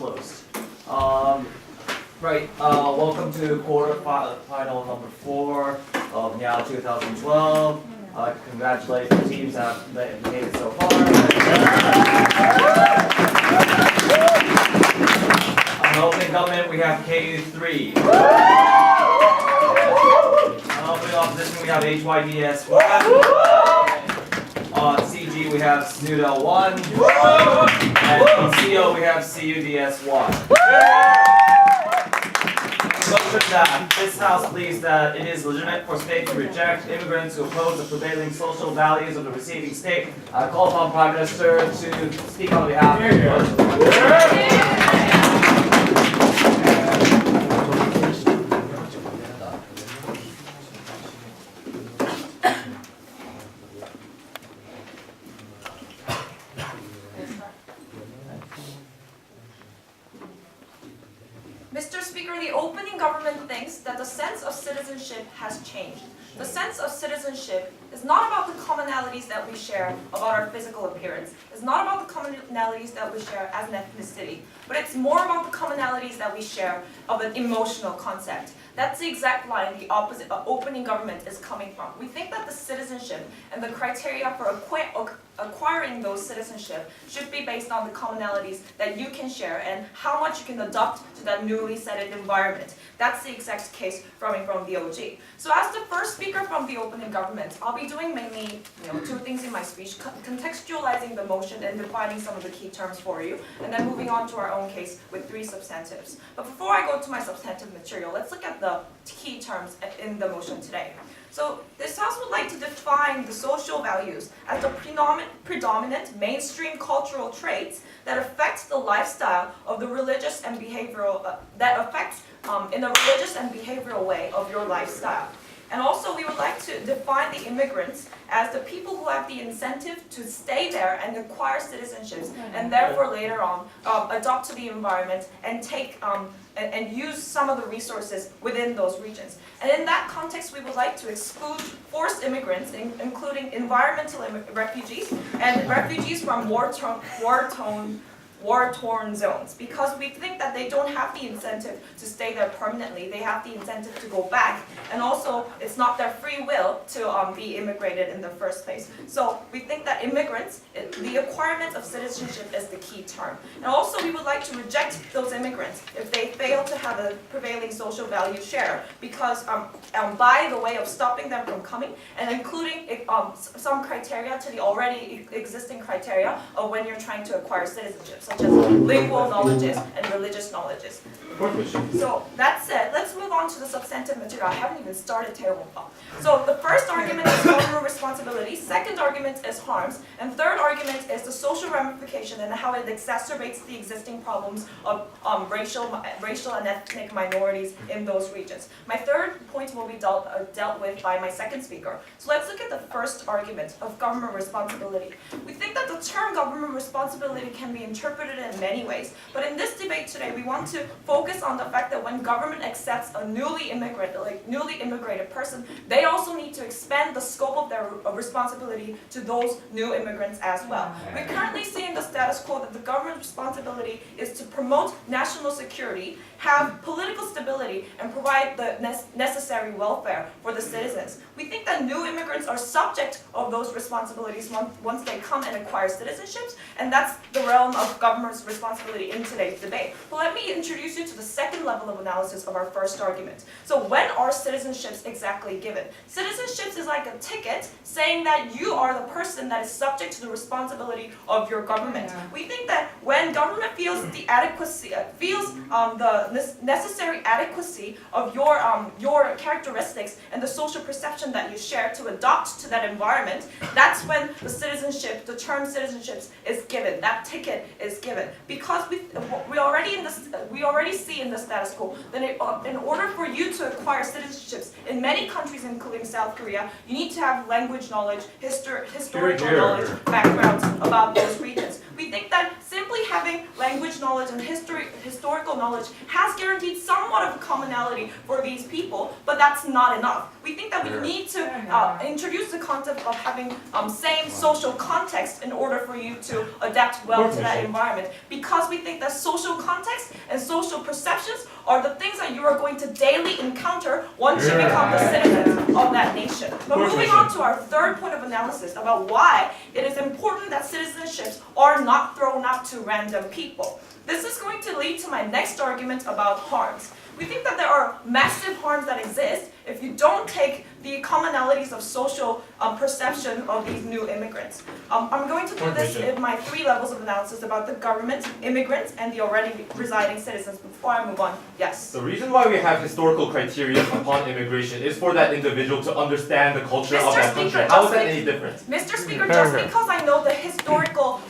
closed. Welcome to quarterfinal number 4 of NEAO 2012. Congratulate the teams that have made it so far. On opening government, we have KU3. On opening opposition, we have HYDS 1. On CG, we have SNUDA 1. And on CO, we have CUDS 1. Motion that this House believes that it is legitimate for states to reject immigrants who oppose the prevailing social values of the receiving state. I call upon Prime Minister to speak on behalf of the motion. Mr. Speaker, the opening government thinks that the sense of citizenship has changed. The sense of citizenship is not about the commonalities that we share about our physical appearance. It's not about the commonalities that we share as an ethnicity, but it's more about the commonalities that we share of an emotional concept. That's the exact line the opening government is coming from. We think that the citizenship and the criteria for acquiring those citizenship should be based on the commonalities that you can share and how much you can adopt to that newly set environment. That's the exact case coming from the OG. So as the first speaker from the opening government, I'll be doing mainly two things in my speech, contextualizing the motion and defining some of the key terms for you, and then moving on to our own case with 3 substantives. But before I go to my substantive material, let's look at the key terms in the motion today. So this House would like to define the social values as the predominant mainstream cultural traits that affect the lifestyle of the religious and behavioral, in a religious and behavioral way of your lifestyle. And also we would like to define the immigrants as the people who have the incentive to stay there and acquire citizenships and therefore later on adopt to the environment and take and use some of the resources within those regions. And in that context, we would like to exclude forced immigrants, including environmental refugees and refugees from war-torn zones, because we think that they don't have the incentive to stay there permanently. They have the incentive to go back, and also it's not their free will to be immigrated in the first place. So we think that immigrants, the acquirement of citizenship is the key term. And also we would like to reject those immigrants if they fail to have a prevailing social value share, because by the way of stopping them from coming and including some criteria to the already existing criteria of when you're trying to acquire citizenship, such as lingual knowledges and religious knowledges. So that said, let's move on to the substantive material. I haven't even started Taeyeong. So the first argument is government responsibility, second argument is harms, and third argument is the social ramification and how it exacerbates the existing problems of racial and ethnic minorities in those regions. My third point will be dealt with by my second speaker. So let's look at the first argument of government responsibility. We think that the term government responsibility can be interpreted in many ways, but in this debate today we want to focus on the fact that when government accepts a newly immigrated person, they also need to expand the scope of their responsibility to those new immigrants as well. We currently see in the status quo that the government's responsibility is to promote national security, have political stability, and provide the necessary welfare for the citizens. We think that new immigrants are subject of those responsibilities once they come and acquire citizenships, and that's the realm of government's responsibility in today's debate. But let me introduce you to the second level of analysis of our first argument. So when are citizenships exactly given? Citizenships is like a ticket saying that you are the person that is subject to the responsibility of your government. We think that when government feels the adequacy, the necessary adequacy of your characteristics and the social perception that you share to adopt to that environment, that's when the citizenship, the term citizenships is given. That ticket is given. Because we already see in the status quo that in order for you to acquire citizenships in many countries, including South Korea, you need to have language knowledge, historical knowledge, backgrounds about those regions. We think that simply simply having language knowledge and historical knowledge has guaranteed somewhat of a commonality for these people, but that's not enough. We think that we need to introduce the concept of having same social context in order for you to adapt well to that environment, because we think that social context and social perceptions are the things that you are going to daily encounter once you become the citizens of that nation. But moving on to our third point of analysis about why it is important that citizenships are not thrown out to random people. This is going to lead to my next argument about harms. We think that there are massive harms that exist if you don't take the commonalities of social perception of these new immigrants. I'm going to do this in my 3 levels of analysis about the government, immigrants, and the already residing citizens. Before I move on, yes? The reason why we have historical criteria upon immigration is for that individual to understand the culture of that country. How is that any different? Mr. Speaker, just because I know the historical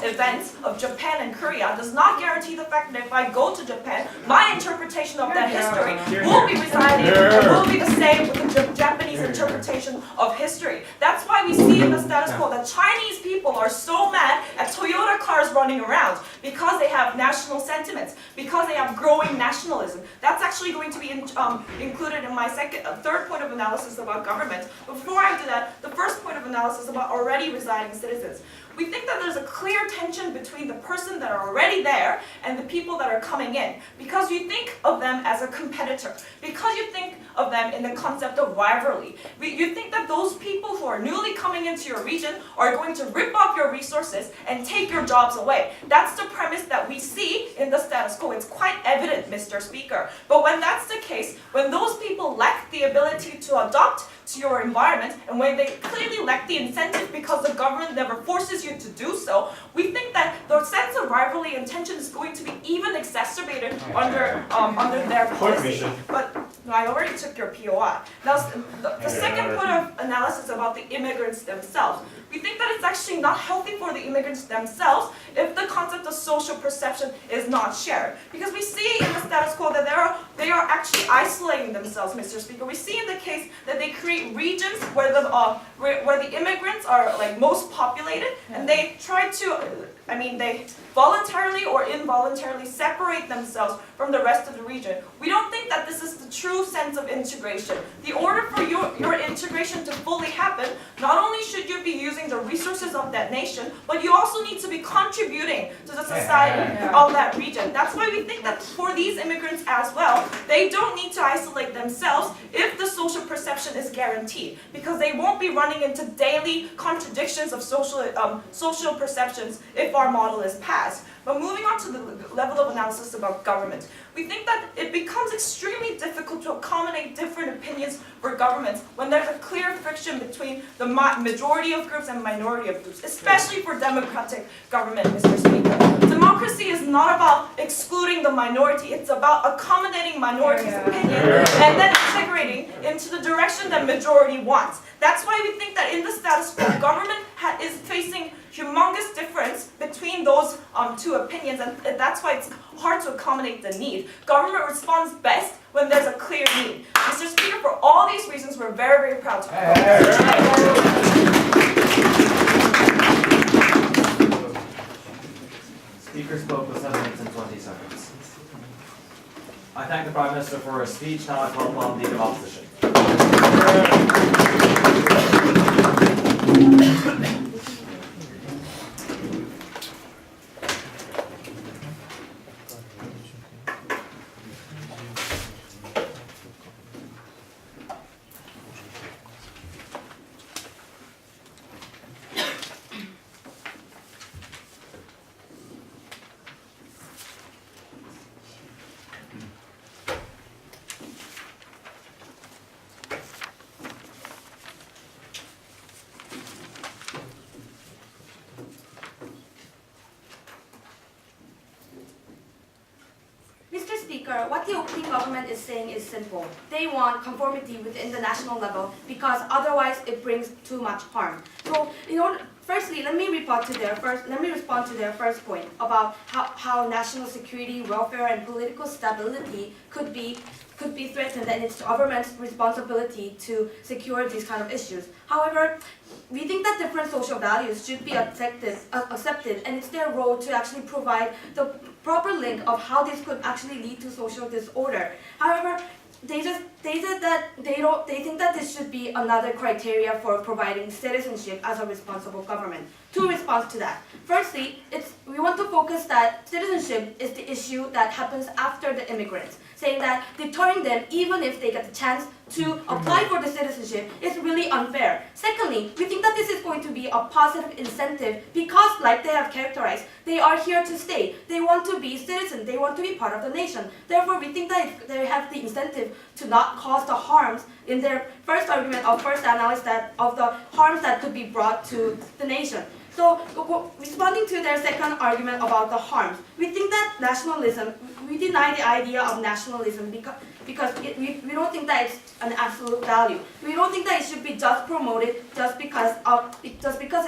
events of Japan and Korea does not guarantee the fact that if I go to Japan, my interpretation of that history will be residing and will be the same with the Japanese interpretation of history. That's why we see in the status quo that Chinese people are so mad at Toyota cars running around, because they have national sentiments, because they have growing nationalism. That's actually going to be included in my third point of analysis about government. Before I do that, the first point of analysis about already residing citizens. We think that there's a clear tension between the person that are already there and the people that are coming in, because you think of them as a competitor, because you think of them in the concept of rivalry. You think that those people who are newly coming into your region are going to rip off your resources and take your jobs away. That's the premise that we see in the status quo. It's quite evident, Mr. Speaker. But when that's the case, when those people lack the ability to adopt to your environment, and when they clearly lack the incentive because the government never forces you to do so, we think that the sense of rivalry and tension is going to be even exacerbated under their policy. But no, I already took your POI. Now, the second point of analysis about the immigrants themselves. We think that it's actually not healthy for the immigrants themselves if the concept of social perception is not shared. Because we see in the status quo that they are actually isolating themselves, Mr. Speaker. We see in the case that they create regions where the immigrants are like most populated, and they try to, they voluntarily or involuntarily separate themselves from the rest of the region. We don't think that this is the true sense of integration. The order for your integration to fully happen, not only should you be using the resources of that nation, but you also need to be contributing to the society of that region. That's why we think that for these immigrants as well, they don't need to isolate themselves if the social perception is guaranteed, because they won't be running into daily contradictions of social perceptions if our model is passed. But moving on to the level of analysis about government, we think that it becomes extremely difficult to accommodate different opinions for governments when there's a clear friction between the majority of groups and minority of groups, especially for democratic government, Mr. Speaker. Democracy is not about excluding the minority, it's about accommodating minorities' opinion and then integrating into the direction that majority wants. That's why we think that in the status quo, government is facing humongous difference between those two opinions, and that's why it's hard to accommodate the need. Government responds best when there's a clear need. Mr. Speaker, for all these reasons, we're very, very proud to Speaker spoke for 7 minutes and 20 seconds. I thank the Prime Minister for her speech. Now I call upon the Leader of Opposition. What the opening government is saying is simple. They want conformity within the national level because otherwise it brings too much harm. So Firstly, let me respond to their first point about how national security, welfare, and political stability could be threatened, and it's government's responsibility to secure these kind of issues. However, we think that different social values should be accepted, and it's their role to actually provide the proper link of how this could actually lead to social disorder. However, they think that this should be another criteria for providing citizenship as a responsible government. Two responses to that. Firstly, we want to focus that citizenship is the issue that happens after the immigrants, saying that deterring them even if they get the chance to apply for the citizenship is really unfair. Secondly, we think that this is going to be a positive incentive because, like they have characterized, they are here to stay. They want to be citizens. They want to be part of the nation. Therefore, we think that they have the incentive to not cause the harms in their first argument of first analysis of the harms that could be brought to the nation. So, responding to their second argument about the harms, we think that nationalism, we deny the idea of nationalism because we don't think that it's an absolute value. We don't think that it should be just promoted just because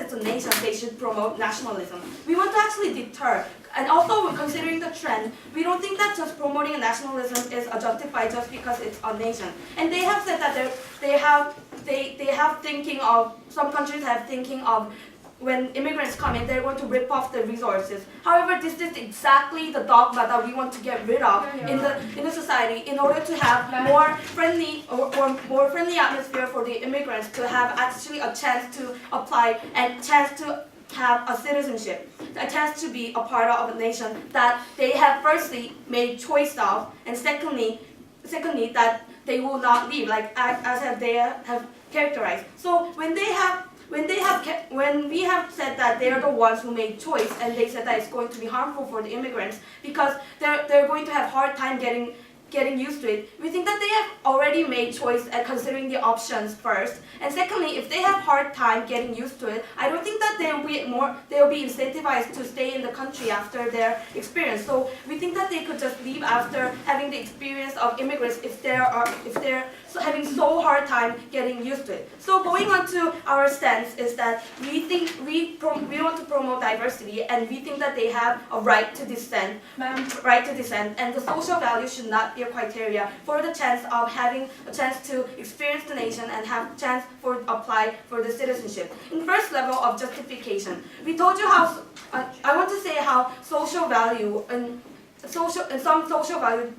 it's a nation, they should promote nationalism. We want to actually deter. And also, considering the trend, we don't think that just promoting nationalism is justified just because it's a nation. And they have said that they have thinking of, some countries have thinking of, when immigrants come in, they're going to rip off the resources. However, this is exactly the dogma that we want to get rid of in the society in order to have more friendly more friendly atmosphere for the immigrants to have actually a chance to apply and chance to have a citizenship, a chance to be a part of a nation that they have firstly made choice of, and secondly that they will not leave, like as they have characterized. So when we have said that they are the ones who made choice, and they said that it's going to be harmful for the immigrants because they're going to have hard time getting used to it. We think that they have already made choice at considering the options first. And secondly, if they have hard time getting used to it, I don't think that they'll be incentivized to stay in the country after their experience. So we think that they could just leave after having the experience of immigrants if they're having so hard time getting used to it. So going on to our stance is that we think we want to promote diversity, and we think that they have a right to dissent, and the social values should not be a criteria for the chance of having a chance to experience the nation and have a chance for apply for the citizenship. In first level of justification, we told you how I want to say how social value and some social value.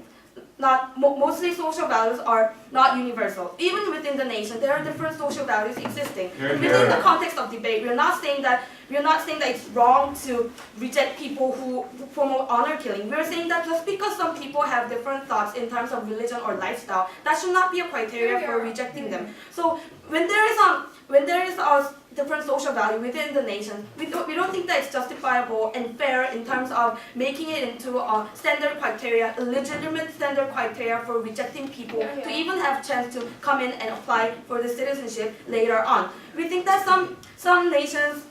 Mostly social values are not universal. Even within the nation, there are different social values existing. Within the context of debate, we're not saying that it's wrong to reject people who promote honor killing. We're saying that just because some people have different thoughts in terms of religion or lifestyle, that should not be a criteria for rejecting them. So when there is a different social value within the nation, we don't think that it's justifiable and fair in terms of making it into a standard criteria, a legitimate standard criteria for rejecting people to even have a chance to come in and apply for the citizenship later on. We think that some nations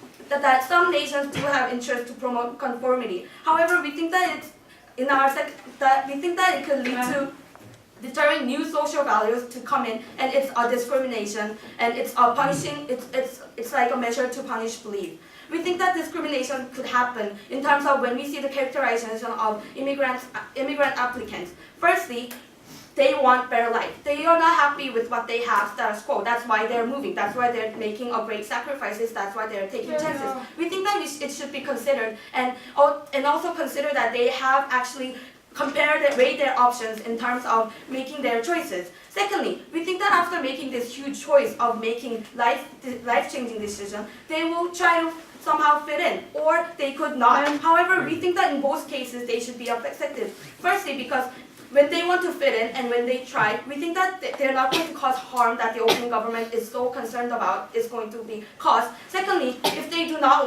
do have interest to promote conformity. However, we think that it could lead to deterring new social values to come in, and it's a discrimination, and it's a punishing. It's like a measure to punish belief. We think that discrimination could happen in terms of when we see the characterization of immigrant applicants. Firstly, they want better life. They are not happy with what they have, status quo. That's why they're moving. That's why they're making a great sacrifices. That's why they're taking chances. We think that it should be considered, and also consider that they have actually rate their options in terms of making their choices. Secondly, we think that after making this huge choice of making life-changing decision, they will try to somehow fit in, or they could not. However, we think that in both cases they should be effective. Firstly, because when they want to fit in and when they try, we think that they're not going to cause harm that the opening government is so concerned about is going to be caused. Secondly, if they do not,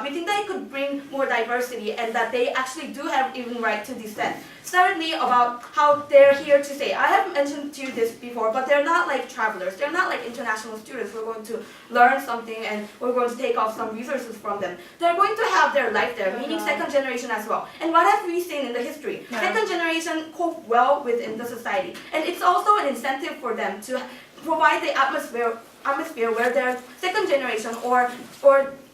we think that it could bring more diversity and that they actually do have even right to dissent. Thirdly, about how they're here to stay. I have mentioned to you this before, but they're not like travelers. They're not like international students. We're going to learn something and we're going to take off some resources from them. They're going to have their life there, meaning second generation as well. And what have we seen in the history? Second generation cope well within the society. And it's also an incentive for them to provide the atmosphere atmosphere where their second generation or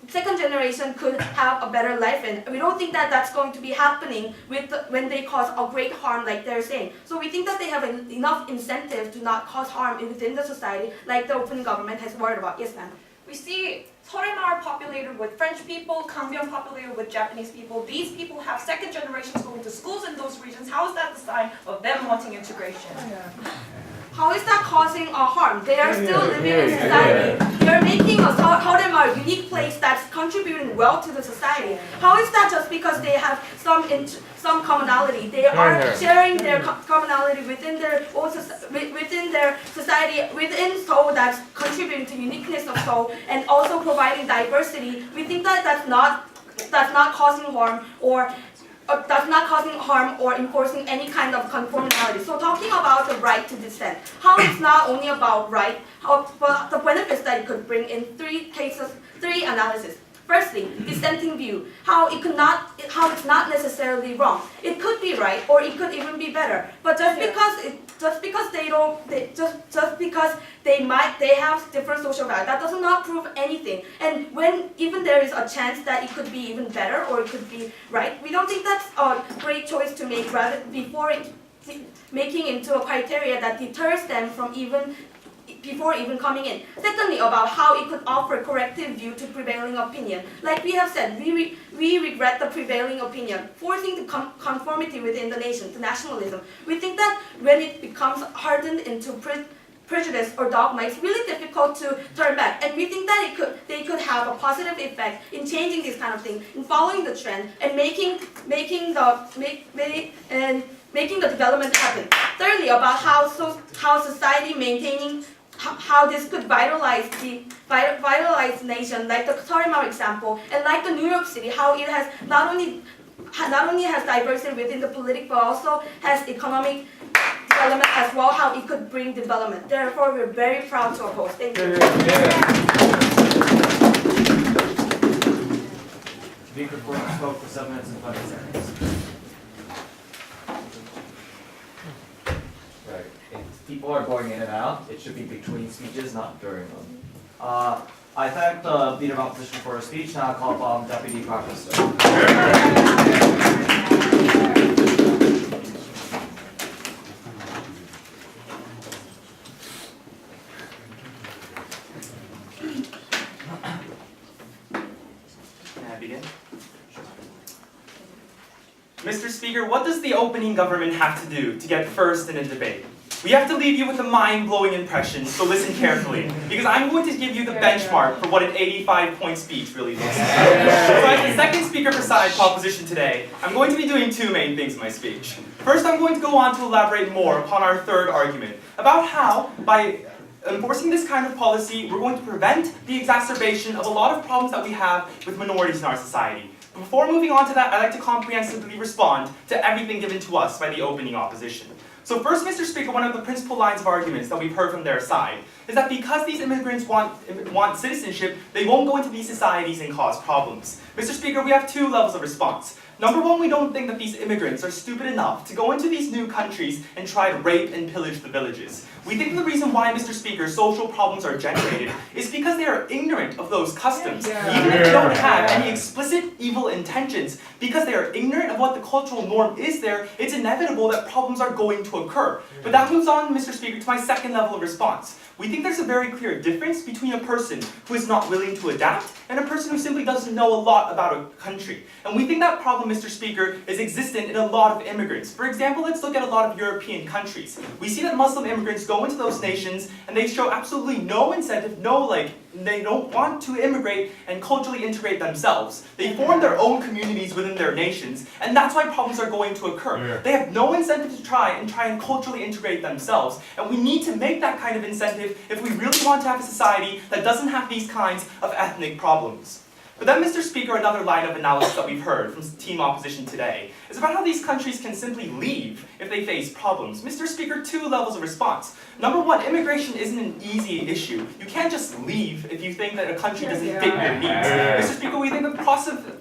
second generation could have a better life, and we don't think that that's going to be happening when they cause a great harm like they're saying. So we think that they have enough incentive to not cause harm within the society like the opening government has worried about. Yes, ma'am. We see Seoul populated with French people, Kanghwan populated with Japanese people. These people have second generations going to schools in those regions. How is that the sign of them wanting integration? How is that causing a harm? They are still living in society. They are making a a unique place that's contributing well to the society. How is that just because they have some commonality? They are sharing their commonality within their own within their society, within Seoul, that's contributing to uniqueness of Seoul and also providing diversity. We think that that's not causing harm or that's not causing harm or enforcing any kind of conformity. So talking about the right to dissent, how it's not only about right, but the benefits that it could bring in three analysis. Firstly, dissenting view, how it's not necessarily wrong. It could be right or it could even be better. But just because they have different social values, that does not prove anything. And when even there is a chance that it could be even better or it could be right, we don't think that's a great choice to make rather before making into a criteria that deters them from before even coming in. Secondly, about how it could offer corrective view to prevailing opinion. Like we have said, we regret the prevailing opinion, forcing the conformity within the nation, to nationalism. We think that when it becomes hardened into prejudice or dogma, it's really difficult to turn back. And we think that they could have a positive effect in changing this kind of thing, in following the trend and making the development happen. Thirdly, about how society maintaining how this could vitalize the nation, like the Torimar example, and like the New York City, how it has not only has diversity within the political, but also has economic development as well, how it could bring development. Therefore, we're very proud to oppose. Thank you. Speaker spoke for 7 minutes and 20 seconds. Right. If people are going in and out, it should be between speeches, not during them. I thank the Leader of Opposition for her speech. Now I call upon Deputy Prime Minister. Mr. Speaker, what does the opening government have to do to get first in a debate? We have to leave you with a mind-blowing impression, so listen carefully, because I'm going to give you the benchmark for what an 85-point speech really looks like. So as the second speaker for side proposition today, I'm going to be doing two main things in my speech. First, I'm going to go on to elaborate more upon our third argument, about how, by enforcing this kind of policy, we're going to prevent the exacerbation of a lot of problems that we have with minorities in our society. Before moving on to that, I'd like to comprehensively respond to everything given to us by the opening opposition. So first, Mr. Speaker, one of the principal lines of arguments that we've heard from their side is that because these immigrants want citizenship, they won't go into these societies and cause problems. Mr. Speaker, we have two levels of response. Number one, we don't think that these immigrants are stupid enough to go into these new countries and try to rape and pillage the villages. We think the reason why, Mr. Speaker, social problems are generated is because they are ignorant of those customs. Even if they don't have any explicit evil intentions, because they are ignorant of what the cultural norm is there, it's inevitable that problems are going to occur. But that moves on, Mr. Speaker, to my second level of response. We think there's a very clear difference between a person who is not willing to adapt and a person who simply doesn't know a lot about a country. And we think that problem, Mr. Speaker, is existent in a lot of immigrants. For example, let's look at a lot of European countries. We see that Muslim immigrants go into those nations and they show absolutely no incentive, they don't want to immigrate and culturally integrate themselves. They form their own communities within their nations, and that's why problems are going to occur. They have no incentive to try and culturally integrate themselves, and we need to make that kind of incentive if we really want to have a society that doesn't have these kinds of ethnic problems. But then, Mr. Speaker, another line of analysis that we've heard from team opposition today is about how these countries can simply leave if they face problems. Mr. Speaker, 2 levels of response. Number 1, immigration isn't an easy issue. You can't just leave if you think that a country doesn't fit your needs. Mr. Speaker, we think the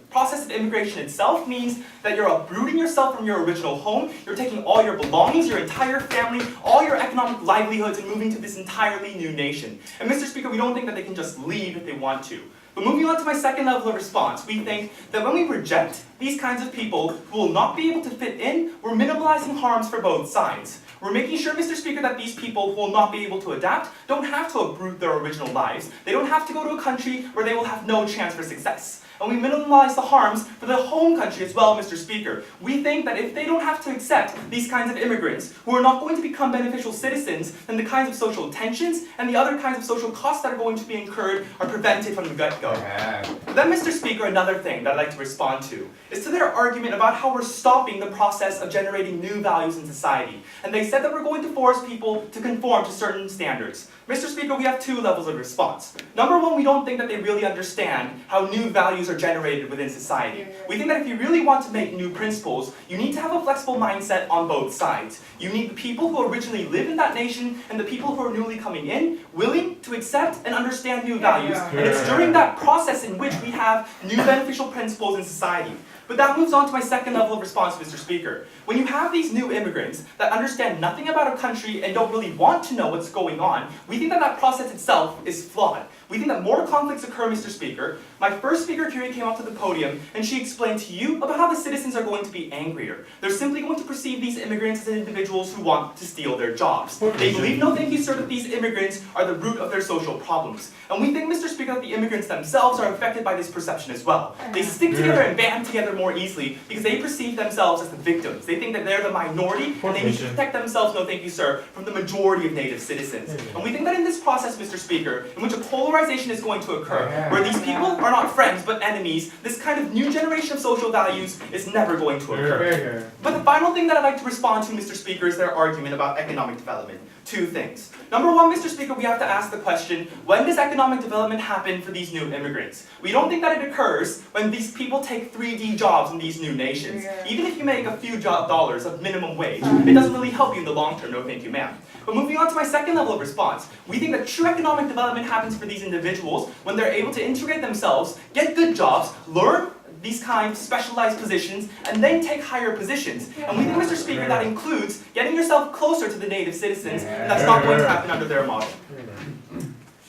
process of immigration itself means that you're uprooting yourself from your original home, you're taking all your belongings, your entire family, all your economic livelihoods, and moving to this entirely new nation. And Mr. Speaker, we don't think that they can just leave if they want to. But moving on to my second level of response, we think that when we reject these kinds of people who will not be able to fit in, we're minimalizing harms for both sides. We're making sure, Mr. Speaker, that these people who will not be able to adapt don't have to uproot their original lives. They don't have to go to a country where they will have no chance for success. And we minimize the harms for the home country as well, Mr. Speaker. We think that if they don't have to accept these kinds of immigrants who are not going to become beneficial citizens, then the kinds of social tensions and the other kinds of social costs that are going to be incurred are prevented from the get-go. Then, Mr. Speaker, another thing that I'd like to respond to is to their argument about how we're stopping the process of generating new values in society. And they said that we're going to force people to conform to certain standards. Mr. Speaker, we have 2 levels of response. Number 1, we don't think that they really understand how new values are generated within society. We think that if you really want to make new principles, you need to have a flexible mindset on both sides. You need the people who originally live in that nation and the people who are newly coming in, willing to accept and understand new values. And it's during that process in which we have new beneficial principles in society. But that moves on to my second level of response, Mr. Speaker. When you have these new immigrants that understand nothing about a country and don't really want to know what's going on, we think that that process itself is flawed. We think that more conflicts occur, Mr. Speaker. My first speaker, Kyurie, came up to the podium and she explained to you about how the citizens are going to be angrier. They're simply going to perceive these immigrants as individuals who want to steal their jobs. They believe, no thank you sir, that these immigrants are the root of their social problems. And we think, Mr. Speaker, that the immigrants themselves are affected by this perception as well. They stick together and band together more easily because they perceive themselves as the victims. They think that they're the minority and they need to protect themselves, no thank you sir, from the majority of native citizens. And we think that in this process, Mr. Speaker, in which a polarization is going to occur, where these people are not friends but enemies, this kind of new generation of social values is never going to occur. But the final thing that I'd like to respond to, Mr. Speaker, is their argument about economic development. 2 things. Number 1, Mr. Speaker, we have to ask the question, when does economic development happen for these new immigrants? We don't think that it occurs when these people take 3D jobs in these new nations. Even if you make a few dollars of minimum wage, it doesn't really help you in the long term, no thank you ma'am. But moving on to my second level of response, we think that true economic development happens for these individuals when they're able to integrate themselves, get good jobs, learn these kind of specialized positions, and then take higher positions. And we think, Mr. Speaker, that includes getting yourself closer to the native citizens, and that's not going to happen under their model.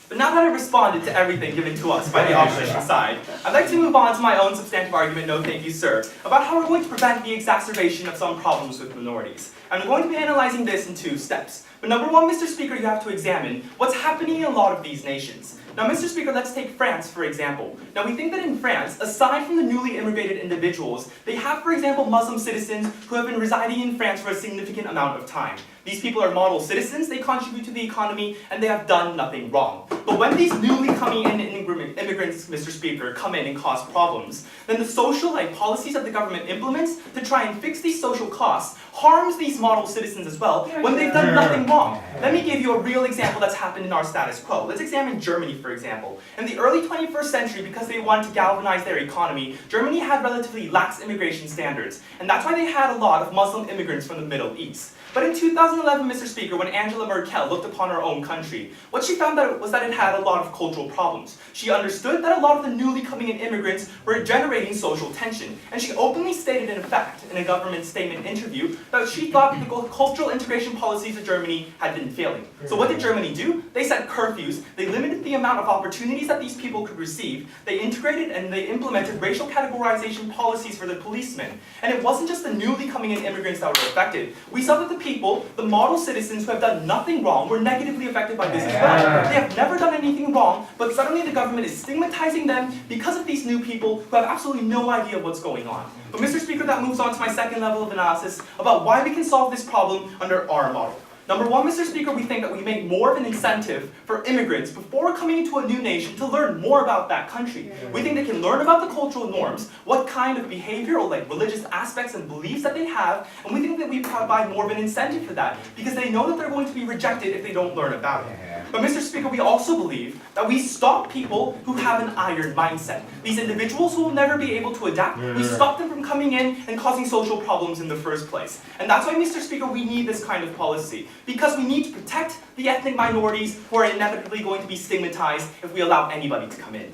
But now that I've responded to everything given to us by the opposition side, I'd like to move on to my own substantive argument, no thank you sir, about how we're going to prevent the exacerbation of some problems with minorities. And I'm going to be analyzing this in 2 steps. But number 1, Mr. Speaker, you have to examine what's happening in a lot of these nations. Now, Mr. Speaker, let's take France, for example. Now, we think that in France, aside from the newly immigrated individuals, they have, for example, Muslim citizens who have been residing in France for a significant amount of time. These people are model citizens, they contribute to the economy, and they have done nothing wrong. But when these newly coming in immigrants, Mr. Speaker, come in and cause problems, then the social policies that the government implements to try and fix these social costs harms these model citizens as well when they've done nothing wrong. Let me give you a real example that's happened in our status quo. Let's examine Germany, for example. In the early 21st century, because they wanted to galvanize their economy, Germany had relatively lax immigration standards, and that's why they had a lot of Muslim immigrants from the Middle East. But in 2011, Mr. Speaker, when Angela Merkel looked upon her own country, what she found out was that it had a lot of cultural problems. She understood that a lot of the newly coming in immigrants were generating social tension, and she openly stated in fact, in a government statement interview, that she thought that the cultural integration policies of Germany had been failing. So what did Germany do? They set curfews, they limited the amount of opportunities that these people could receive, they integrated and they implemented racial categorization policies for the policemen. And it wasn't just the newly coming in immigrants that were affected. We saw that the people, the model citizens who have done nothing wrong, were negatively affected by this as well. They have never done anything wrong, but suddenly the government is stigmatizing them because of these new people who have absolutely no idea what's going on. But Mr. Speaker, that moves on to my second level of analysis about why we can solve this problem under our model. Number 1, Mr. Speaker, we think that we make more of an incentive for immigrants before coming into a new nation to learn more about that country. We think they can learn about the cultural norms, what kind of behavior or religious aspects and beliefs that they have, and we think that we provide more of an incentive for that because they know that they're going to be rejected if they don't learn about it. But Mr. Speaker, we also believe that we stop people who have an iron mindset. These individuals who will never be able to adapt, we stop them from coming in and causing social problems in the first place. And that's why, Mr. Speaker, we need this kind of policy. Because we need to protect the ethnic minorities who are inevitably going to be stigmatized if we allow anybody to come in.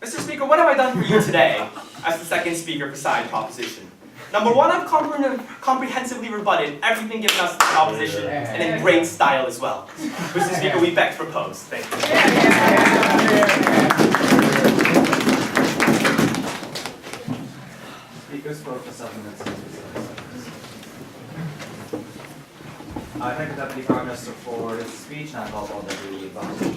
Mr. Speaker, what have I done for you today as the second speaker for side proposition? Number one, I've comprehensively rebutted everything given us in opposition, and in great style as well. Mr. Speaker, we beg to propose. Thank you. Speakers spoke for 7 minutes. I thank the Deputy Prime Minister for his speech, and I call upon Deputy Advisor.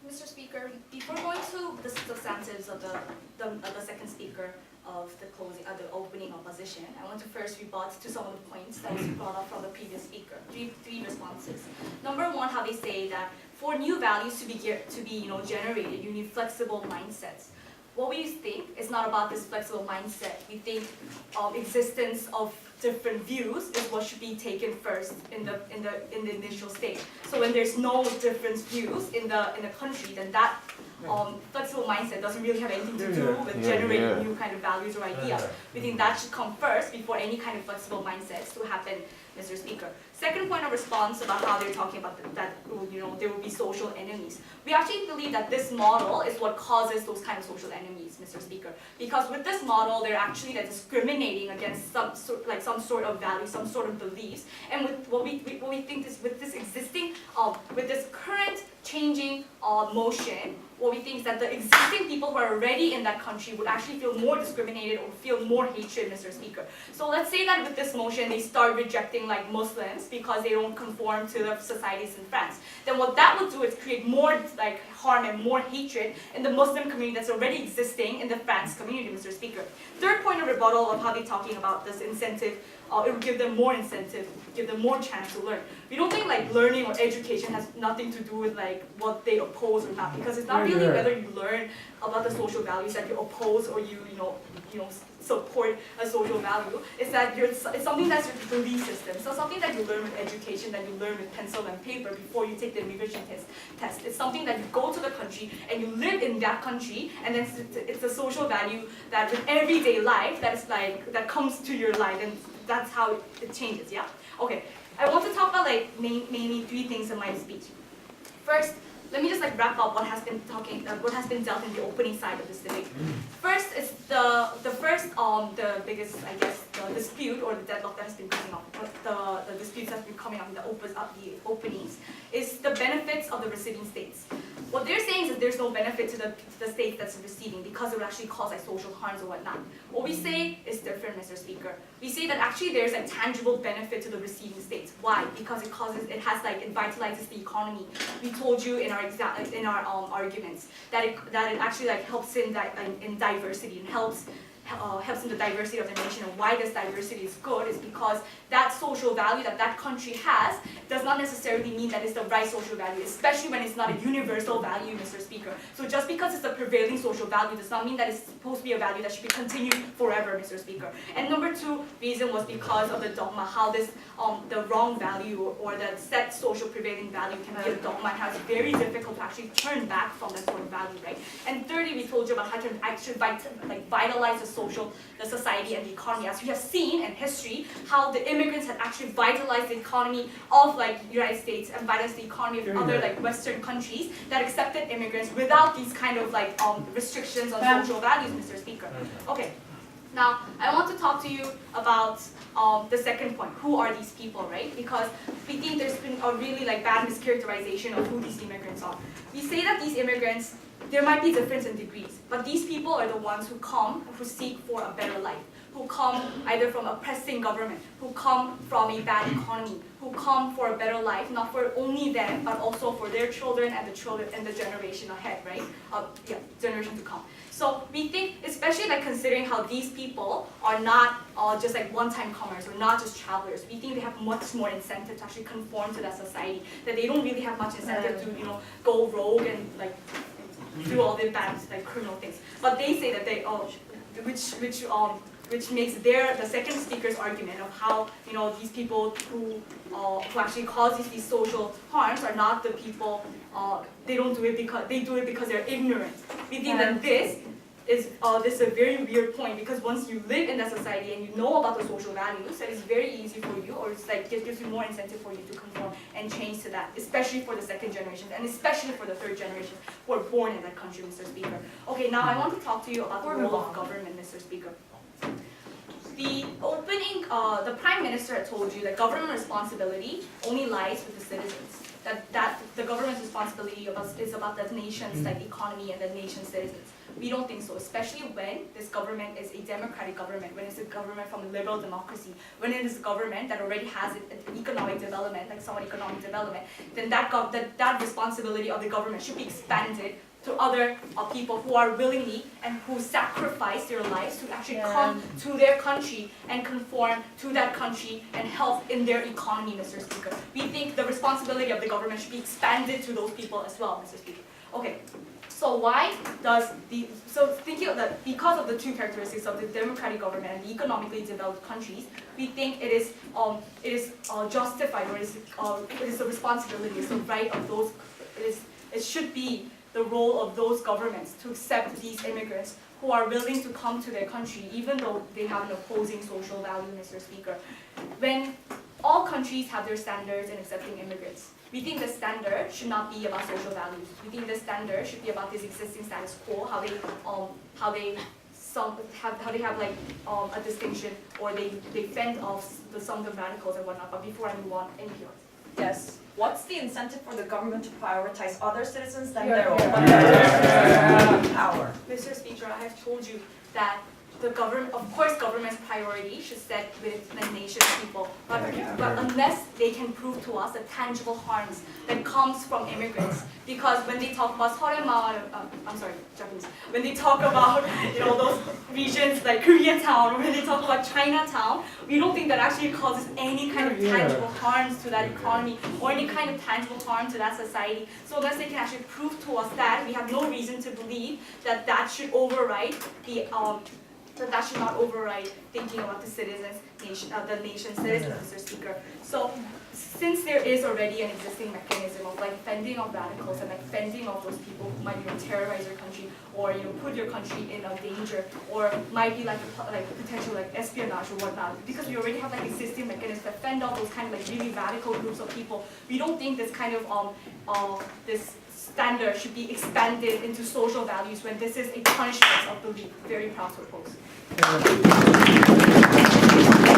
Mr. Speaker, before going to the substantives of the second speaker of the opening opposition, I want to first rebut to some of the points that was brought up from the previous speaker. Three responses. Number one, how they say that for new values to be generated, you need flexible mindsets. What we think is not about this flexible mindset. We think existence of different views is what should be taken first in the initial stage. So when there's no different views in the country, then that flexible mindset doesn't really have anything to do with generating new kind of values or ideas. We think that should come first before any kind of flexible mindsets to happen, Mr. Speaker. Second point of response about how they're talking about that there will be social enemies. We actually believe that this model is what causes those kind of social enemies, Mr. Speaker. Because with this model, they're actually discriminating against some sort of value, some sort of beliefs. And with what we think is with this existing, with this current changing motion, what we think is that the existing people who are already in that country would actually feel more discriminated or feel more hatred, Mr. Speaker. So let's say that with this motion, they start rejecting like Muslims because they don't conform to the societies in France. Then what that would do is create more like harm and more hatred in the Muslim community that's already existing in the France community, Mr. Speaker. Third point of rebuttal of how they're talking about this incentive, it would give them more incentive, give them more chance to learn. We don't think like learning or education has nothing to do with like what they oppose or not, because it's not really whether you learn about the social values that you oppose or you support a social value. It's that it's something that's your belief system. So something that you learn with education, that you learn with pencil and paper before you take the immigration test. It's something that you go to the country and you live in that country, and then it's a social value that with everyday life that comes to your life, and that's how it changes. Yeah. Okay. I want to talk about like mainly three things in my speech. First, let me just like wrap up what has been dealt in the opening side of this debate. First is the biggest, I guess, the dispute or the deadlock that has been coming up, the disputes that have been coming up in the openings, is the benefits of the receiving states. What they're saying is that there's no benefit to the state that's receiving because it would actually cause like social harms or whatnot. What we say is different, Mr. Speaker. We say that actually there's a tangible benefit to the receiving states. Why? Because it vitalizes the economy. We told you in our arguments that it actually like helps in diversity and helps in the diversity of the nation. And why this diversity is good is because that social value that country has does not necessarily mean that it's the right social value, especially when it's not a universal value, Mr. Speaker. So just because it's a prevailing social value does not mean that it's supposed to be a value that should be continued forever, Mr. Speaker. And number two reason was because of the dogma, how this the wrong value or the set social prevailing value can be a dogma and how it's very difficult to actually turn back from that sort of value, right? And thirdly, we told you about how to actually vitalize the society and the economy. As we have seen in history, how the immigrants had actually vitalized the economy of like United States and vitalized the economy of other like Western countries that accepted immigrants without these kind of like restrictions on social values, Mr. Speaker. Okay. Now, I want to talk to you about the second point. Who are these people, right? Because we think there's been a really like bad mischaracterization of who these immigrants are. We say that these immigrants, there might be difference in degrees, but these people are the ones who come, who seek for a better life, who come either from oppressing government, who come from a bad economy, who come for a better life, not for only them, but also for their children and the generation ahead, right? Generation to come. So we think, especially like considering how these people are not just like one-time comers or not just travelers, we think they have much more incentive to actually conform to that society, that they don't really have much incentive to, go rogue and like do all the bad like criminal things. But they say that they, which makes the second speaker's argument of how these people who actually cause these social harms are not the people. They don't do it because they're ignorant. We think that this is a very weird point, because once you live in that society and you know about the social values, that is very easy for you, or it's like it gives you more incentive for you to conform and change to that, especially for the second generation and especially for the third generation who are born in that country, Mr. Speaker. Okay, now I want to talk to you about the role of government, Mr. Speaker. The opening, the Prime Minister had told you that government responsibility only lies with the citizens. That the government's responsibility is about the nation's like economy and the nation's citizens. We don't think so, especially when this government is a democratic government, when it's a government from a liberal democracy, when it is a government that already has an economic development, like somewhat economic development, then that responsibility of the government should be expanded to other people who are willingly and who sacrifice their lives to actually come to their country and conform to that country and help in their economy, Mr. Speaker. We think the responsibility of the government should be expanded to those people as well, Mr. Speaker. Okay, so thinking of that, because of the two characteristics of the democratic government and the economically developed countries, we think it is justified, or it is the responsibility, it's the right of those. It should be the role of those governments to accept these immigrants who are willing to come to their country, even though they have an opposing social value, Mr. Speaker. When all countries have their standards in accepting immigrants, we think the standard should not be about social values. We think the standard should be about this existing status quo, how they have like a distinction, or they fend off some of the radicals and whatnot. But before I move on, in here. Yes. What's the incentive for the government to prioritize other citizens than their own power? Mr. Speaker, I have told you that the government, of course, government's priority should set with the nation's people, but unless they can prove to us the tangible harms that comes from immigrants, because when they talk about Japanese, when they talk about those regions like Koreatown, or when they talk about Chinatown, we don't think that actually causes any kind of tangible harms to that economy or any kind of tangible harm to that society. So unless they can actually prove to us that, we have no reason to believe that that should override that should not override thinking about the nation's citizens, Mr. Speaker. So, since there is already an existing mechanism of like fending off radicals and like fending off those people who might terrorize your country, or put your country in a danger, or might be like potential like espionage or whatnot, because we already have like existing mechanisms that fend off those kind of like really radical groups of people, we don't think this kind of this standard should be expanded into social values when this is a punishment of belief. Very proud to oppose.